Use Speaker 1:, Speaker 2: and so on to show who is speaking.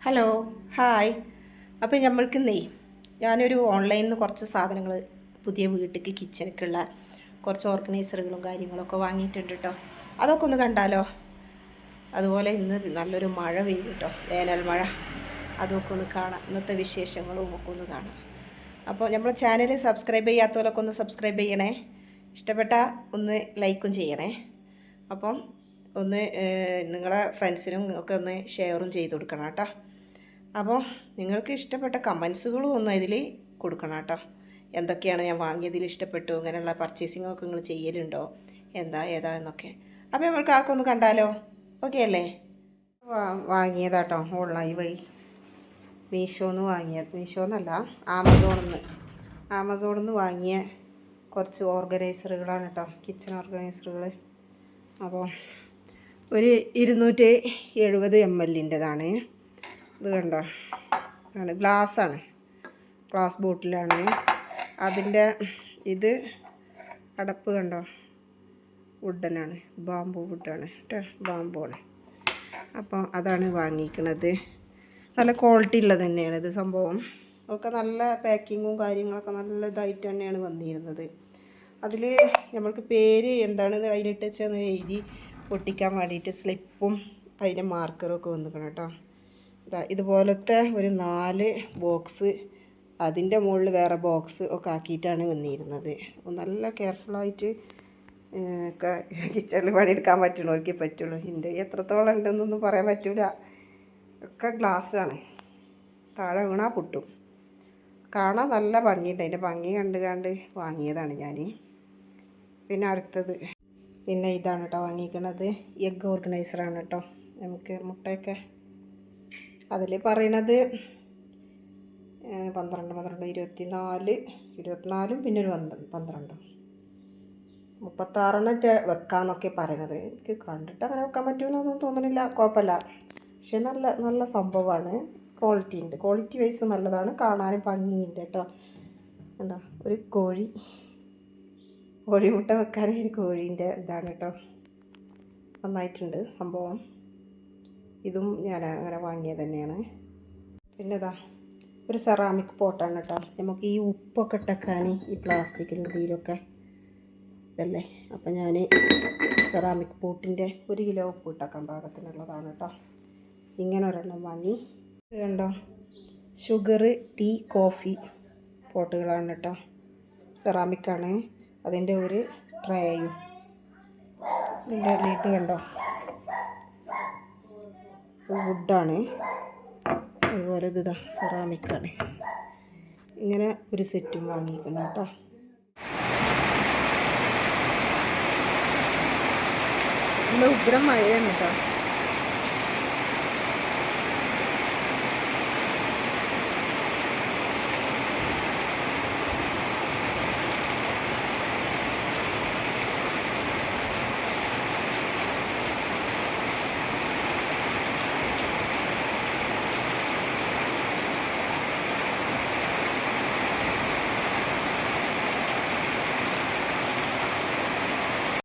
Speaker 1: Hello hi. അപ്പോൾ നമ്മൾക്കിന്നേ ഞാനൊരു ഓൺലൈനിൽ നിന്ന് കുറച്ച് സാധനങ്ങൾ പുതിയ വീട്ടിലേക്ക് കിച്ചണിക്കുള്ള കുറച്ച് ഓർഗനൈസറുകളും കാര്യങ്ങളൊക്കെ വാങ്ങിയിട്ടുണ്ട് കേട്ടോ. അതൊക്കെ ഒന്ന് കണ്ടാലോ. അതുപോലെ ഇന്ന് നല്ലൊരു മഴ പെയ്യും കേട്ടോ, വേനൽ മഴ. അതൊക്കെ ഒന്ന് കാണാം, ഇന്നത്തെ വിശേഷങ്ങളും ഒക്കെ ഒന്ന് കാണാം. അപ്പോൾ നമ്മളെ ചാനൽ സബ്സ്ക്രൈബ് ചെയ്യാത്തവരൊക്കെ ഒന്ന് സബ്സ്ക്രൈബ് ചെയ്യണേ, ഇഷ്ടപ്പെട്ടാൽ ഒന്ന് ലൈക്കും ചെയ്യണേ. അപ്പം ഒന്ന് നിങ്ങളെ ഫ്രണ്ട്സിനും ഒക്കെ ഒന്ന് ഷെയറും ചെയ്ത് കൊടുക്കണം കേട്ടോ. അപ്പോൾ നിങ്ങൾക്ക് ഇഷ്ടപ്പെട്ട കമൻസുകളും ഒന്ന് ഇതിൽ കൊടുക്കണം കേട്ടോ. എന്തൊക്കെയാണ് ഞാൻ വാങ്ങിയതിൽ ഇഷ്ടപ്പെട്ടു, ഇങ്ങനെയുള്ള പർച്ചേസിങ്ങൊക്കെ നിങ്ങൾ ചെയ്യലുണ്ടോ, ഏതാ എന്നൊക്കെ. അപ്പോൾ നമ്മൾക്ക് ആക്കെ ഒന്ന് കണ്ടാലോ. ഓക്കെ അല്ലേ? വാങ്ങിയതാട്ടോ ഓൺലൈൻ വഴി, മീഷോന്ന് വാങ്ങിയത്. മീഷോന്നല്ല, ആമസോണിൽ നിന്ന് വാങ്ങിയ കുറച്ച് ഓർഗനൈസറുകളാണ് കേട്ടോ, കിച്ചൺ ഓർഗനൈസറുകൾ. അപ്പോൾ ഒരു 270 ml ഇത് കണ്ടോ, ഗ്ലാസ്സാണ്, ഗ്ലാസ് ബോട്ടിലാണ്. അതിൻ്റെ ഇത് അടപ്പ് കണ്ടോ, വുഡനാണ്, ബാമ്പു വുഡാണ് കേട്ടോ, ബാമ്പുവാണ്. അപ്പോൾ അതാണ് വാങ്ങിക്കണത്. നല്ല ക്വാളിറ്റി ഉള്ളത് തന്നെയാണ് ഇത് സംഭവം. ഒക്കെ നല്ല പാക്കിങ്ങും കാര്യങ്ങളൊക്കെ നല്ല ഇതായിട്ട് തന്നെയാണ് വന്നിരുന്നത്. അതിൽ നമ്മൾക്ക് പേര് എന്താണെന്ന് അതിലിട്ട് വെച്ചെന്ന് എഴുതി പൊട്ടിക്കാൻ വേണ്ടിയിട്ട് സ്ലിപ്പും അതിൻ്റെ മാർക്കറും ഒക്കെ വന്നിക്കണം കേട്ടോ. ഇതുപോലത്തെ ഒരു 4 ബോക്സ്, അതിൻ്റെ മുകളിൽ വേറെ ബോക്സ് ഒക്കെ ആക്കിയിട്ടാണ് വന്നിരുന്നത്. അപ്പോൾ നല്ല കെയർഫുള്ളായിട്ട് ഒക്കെ കിച്ചണിൽ പണിയെടുക്കാൻ പറ്റുള്ളവർക്കേ പറ്റുള്ളൂ. ഇതിൻ്റെ എത്രത്തോളം ഉണ്ടെന്നൊന്നും പറയാൻ പറ്റില്ല. ഒക്കെ ഗ്ലാസ്സാണ്, താഴെ വീണാൽ പൊട്ടും. കാണാൻ നല്ല ഭംഗിയുണ്ട്, അതിൻ്റെ ഭംഗി കണ്ട് വാങ്ങിയതാണ് ഞാൻ. പിന്നെ അടുത്തത് പിന്നെ ഇതാണ് കേട്ടോ വാങ്ങിക്കണത്, എഗ് ഓർഗനൈസറാണ് കേട്ടോ. നമുക്ക് മുട്ടയൊക്കെ അതിൽ പറയണത് 12, 24 പിന്നെ ഒരു 12, 36 വെക്കാമെന്നൊക്കെ പറയണത്. എനിക്ക് കണ്ടിട്ട് അങ്ങനെ വെക്കാൻ പറ്റുമെന്നൊന്നും തോന്നണില്ല, കുഴപ്പമില്ല. പക്ഷെ നല്ല സംഭവമാണ്, ക്വാളിറ്റി ഉണ്ട്, ക്വാളിറ്റി വൈസ് നല്ലതാണ്, കാണാനും ഭംഗിയുണ്ട് കേട്ടോ. എന്താ ഒരു കോഴിമുട്ട വെക്കാനും ഒരു കോഴീൻ്റെ ഇതാണ് കേട്ടോ, നന്നായിട്ടുണ്ട് സംഭവം. ഇതും ഞാൻ അങ്ങനെ വാങ്ങിയത് തന്നെയാണ്. പിന്നെ ഒരു സെറാമിക് പോട്ടാണ് കേട്ടോ. നമുക്ക് ഈ ഉപ്പൊക്കെ ഇട്ടക്കാൻ ഈ പ്ലാസ്റ്റിക്കിലും ഇതിലൊക്കെ ഇതല്ലേ. അപ്പം ഞാൻ സെറാമിക് പോട്ടിൻ്റെ 1 കിലോ ഉപ്പ് ഇട്ടാക്കാൻ പാകത്തിനുള്ളതാണ് കേട്ടോ. ഇങ്ങനെ ഒരെണ്ണം വാങ്ങി. ഇത് കണ്ടോ, ഷുഗർ, ടീ, കോഫി പോട്ടുകളാണ് കേട്ടോ, സെറാമിക്കാണ്. അതിൻ്റെ ഒരു ട്രേയും, ഇതിൻ്റെ ലിഡ് കണ്ടോ, വുഡാണ്. അതുപോലെ ഇതാ സെറാമിക്കാണ്. ഇങ്ങനെ ഒരു സെറ്റും വാങ്ങിക്കണം കേട്ടോ. നല്ല ഉഗ്രം മഴയാണ് കേട്ടോ.